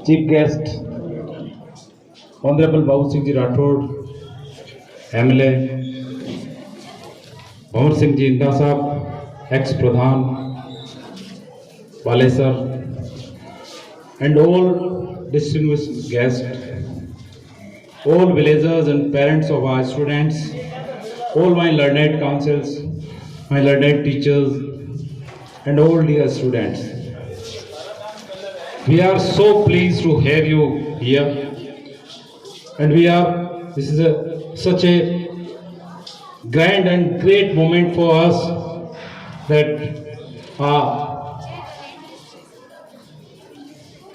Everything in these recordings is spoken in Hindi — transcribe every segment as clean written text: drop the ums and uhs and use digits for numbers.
Chief guest, Honorable Babu Singh Ji Rathod, MLA, Bhavar Singh Ji Inda Sahab, ex-Pradhan, Wale Sir, and all distinguished guests, all villagers and parents of our students, all my learned councils, my learned teachers, and all dear students. We are so pleased to have you here, and this is such a grand and great moment for us that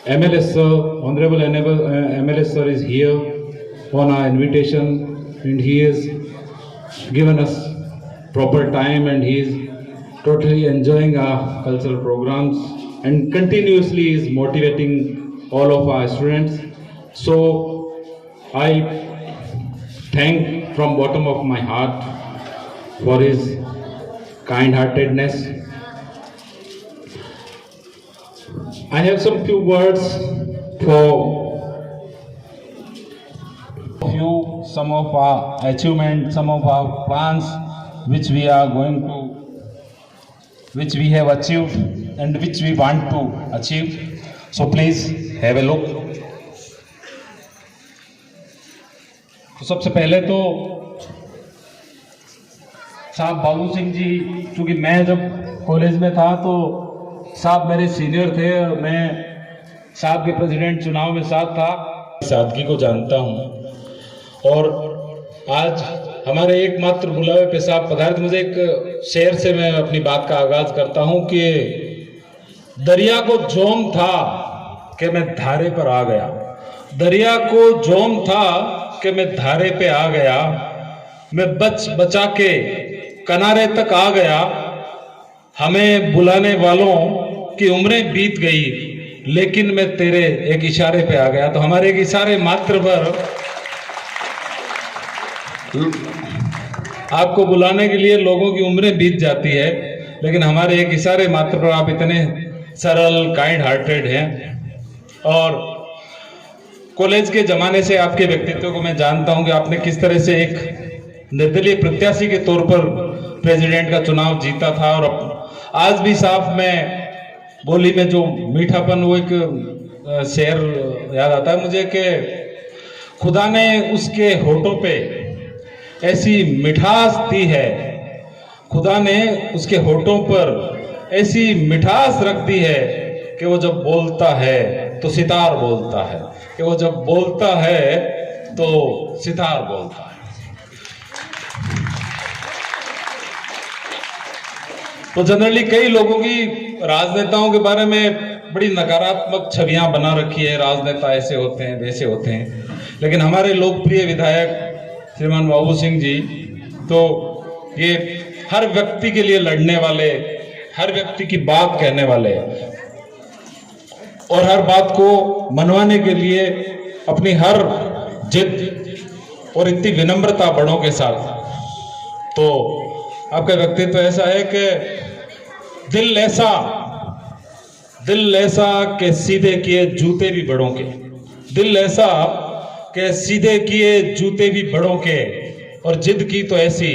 MLA sir, Honorable MLA sir is here on our invitation, and he has given us proper time, and he is totally enjoying our cultural programs and continuously is motivating all of our students. So I thank from bottom of my heart for his kind-heartedness. I have some few words for you, some of our achievements, some of our plans which we have achieved and which we want to achieve. So please have a look. तो सबसे पहले तो साहब बाबू सिंह जी, चूँकि मैं जब कॉलेज में था तो साहब मेरे सीनियर थे और मैं साहब के प्रेसिडेंट चुनाव में साथ था, सादगी को जानता हूँ। और आज हमारे एकमात्र बुलावे पे साहब पधारे। मुझे एक शेर से मैं अपनी बात का आगाज करता हूँ कि दरिया को जोम था कि मैं धारे पर आ गया, दरिया को जोम था कि मैं धारे पे आ गया, मैं बचा के किनारे तक आ गया, हमें बुलाने वालों की उम्रें बीत गई, लेकिन मैं तेरे एक इशारे पे आ गया। तो हमारे एक इशारे मात्र पर आपको बुलाने के लिए लोगों की उम्रें बीत जाती है, लेकिन हमारे एक इशारे मात्र पर आप इतने सरल, काइंड हार्टेड हैं। और कॉलेज के ज़माने से आपके व्यक्तित्व को मैं जानता हूं कि आपने किस तरह से एक निर्दलीय प्रत्याशी के तौर पर प्रेसिडेंट का चुनाव जीता था। और आज भी साहब मैं बोली में जो मीठापन, वो एक शेर याद आता है मुझे कि खुदा ने उसके होठों पे ऐसी मिठास दी है, खुदा ने उसके होठों पर ऐसी मिठास रख दी है कि वो जब बोलता है तो सितार बोलता है, कि वो जब बोलता है तो सितार बोलता है। तो जनरली कई लोगों की राजनेताओं के बारे में बड़ी नकारात्मक छवियां बना रखी है, राजनेता ऐसे होते हैं, वैसे होते हैं, लेकिन हमारे लोकप्रिय विधायक श्रीमान बाबू सिंह जी तो ये हर व्यक्ति के लिए लड़ने वाले, हर व्यक्ति की बात कहने वाले और हर बात को मनवाने के लिए अपनी हर जिद और इतनी विनम्रता बड़ों के साथ। तो आपका व्यक्तित्व ऐसा है कि दिल ऐसा कि सीधे किए जूते भी बड़ों के, दिल ऐसा कि सीधे किए जूते भी बड़ों के, और जिद की तो ऐसी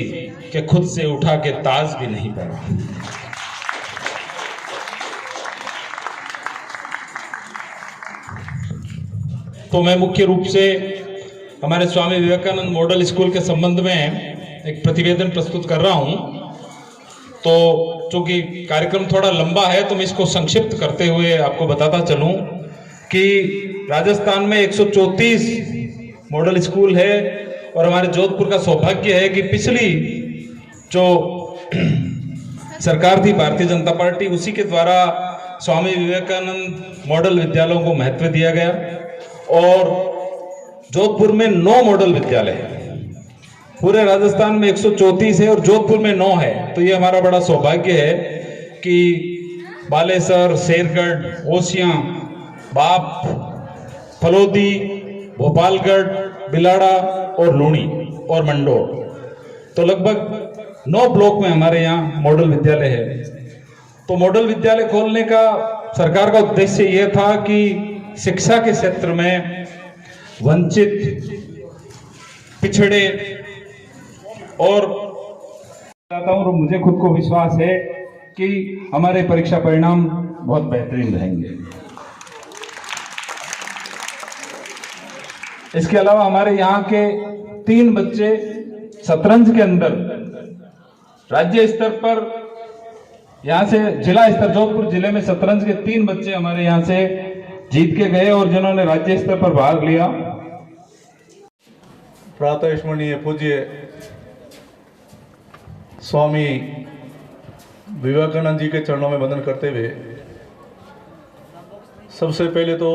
कि खुद से उठा के ताज भी नहीं पड़ा। तो मैं मुख्य रूप से हमारे स्वामी विवेकानंद मॉडल स्कूल के संबंध में एक प्रतिवेदन प्रस्तुत कर रहा हूं। तो चूंकि कार्यक्रम थोड़ा लंबा है तो मैं इसको संक्षिप्त करते हुए आपको बताता चलूं कि राजस्थान में 134 मॉडल स्कूल है, और हमारे जोधपुर का सौभाग्य है कि पिछली जो सरकार थी भारतीय जनता पार्टी, उसी के द्वारा स्वामी विवेकानंद मॉडल विद्यालयों को महत्व दिया गया। और जोधपुर में 9 मॉडल विद्यालय है, पूरे राजस्थान में 134 है और जोधपुर में 9 है। तो ये हमारा बड़ा सौभाग्य है कि बालेसर, शेरगढ़, ओसियां, बाप, फलोदी, भोपालगढ़, बिलाड़ा और लूणी और मंडोर, तो लगभग 9 ब्लॉक में हमारे यहाँ मॉडल विद्यालय है। तो मॉडल विद्यालय खोलने का सरकार का उद्देश्य यह था कि शिक्षा के क्षेत्र में वंचित, पिछड़े और मुझे खुद को विश्वास है कि हमारे परीक्षा परिणाम बहुत बेहतरीन रहेंगे। इसके अलावा हमारे यहाँ के 3 बच्चे शतरंज के अंदर राज्य स्तर पर, यहाँ से जिला स्तर, जोधपुर जिले में शतरंज के 3 बच्चे हमारे यहाँ से जीत के गए और जिन्होंने राज्य स्तर पर भाग लिया। प्रातः स्मरणीय पूज्य स्वामी विवेकानंद जी के चरणों में वंदन करते हुए सबसे पहले तो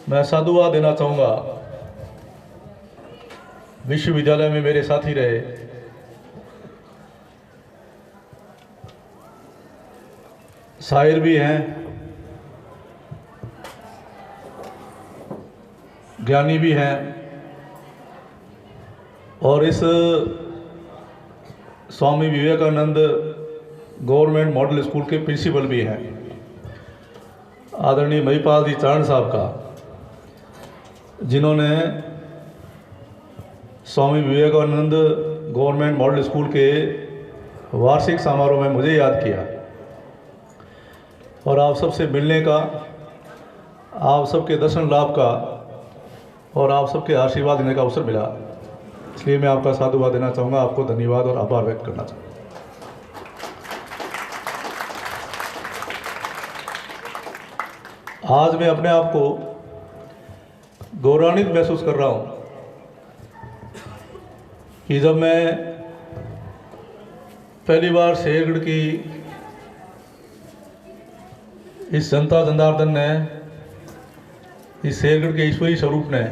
मैं साधुवाद देना चाहूँगा विश्वविद्यालय में मेरे साथी रहे शायर भी हैं, ज्ञानी भी हैं और इस Swami Vivekananda government model school के प्रिंसिपल भी हैं। आदरणीय महिपाल जी चारण साहब का, जिन्होंने Swami Vivekananda government model school के वार्षिक समारोह में मुझे याद किया और आप सबसे मिलने का, आप सबके दर्शन लाभ का और आप सबके आशीर्वाद देने का अवसर मिला। इसलिए मैं आपका साधुवाद देना चाहूँगा, आपको धन्यवाद और आभार व्यक्त करना चाहूँगा। आज मैं अपने आप को गौरवान्वित महसूस कर रहा हूँ कि जब मैं पहली बार शेरगढ़ की इस जनता जनार्दन ने, इस शेरगढ़ के ईश्वरीय स्वरूप ने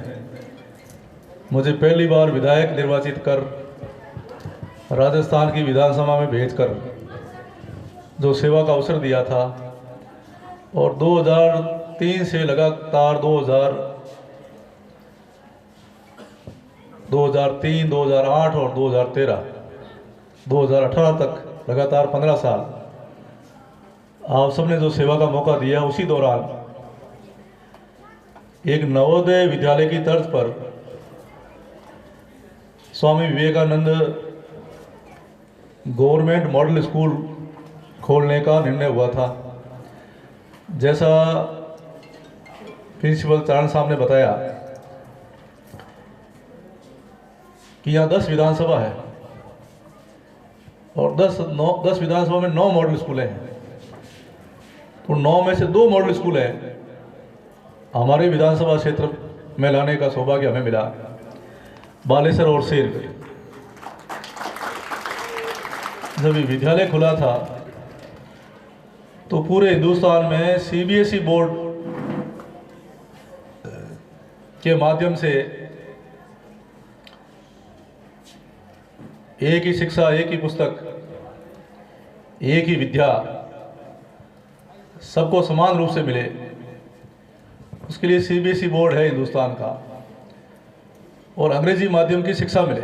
मुझे पहली बार विधायक निर्वाचित कर राजस्थान की विधानसभा में भेजकर जो सेवा का अवसर दिया था और 2003 से लगातार 2003, 2008 और 2018 तक लगातार 15 साल आप सबने जो सेवा का मौका दिया, उसी दौरान एक नवोदय विद्यालय की तर्ज पर Swami Vivekananda government model school खोलने का निर्णय हुआ था। जैसा प्रिंसिपल चारण साहब ने बताया कि यहाँ 10 विधानसभा है और 10 विधानसभा में 9 मॉडल स्कूल हैं, तो 9 में से 2 मॉडल स्कूल हैं हमारे विधानसभा क्षेत्र में लाने का सौभाग्य हमें मिला, बालेसर और शेरगढ़। जब ये विद्यालय खुला था तो पूरे हिंदुस्तान में सीबीएसई बोर्ड के माध्यम से एक ही शिक्षा, एक ही पुस्तक, एक ही विद्या सबको समान रूप से मिले, उसके लिए सीबीएसई बोर्ड है हिंदुस्तान का, और अंग्रेजी माध्यम की शिक्षा मिले।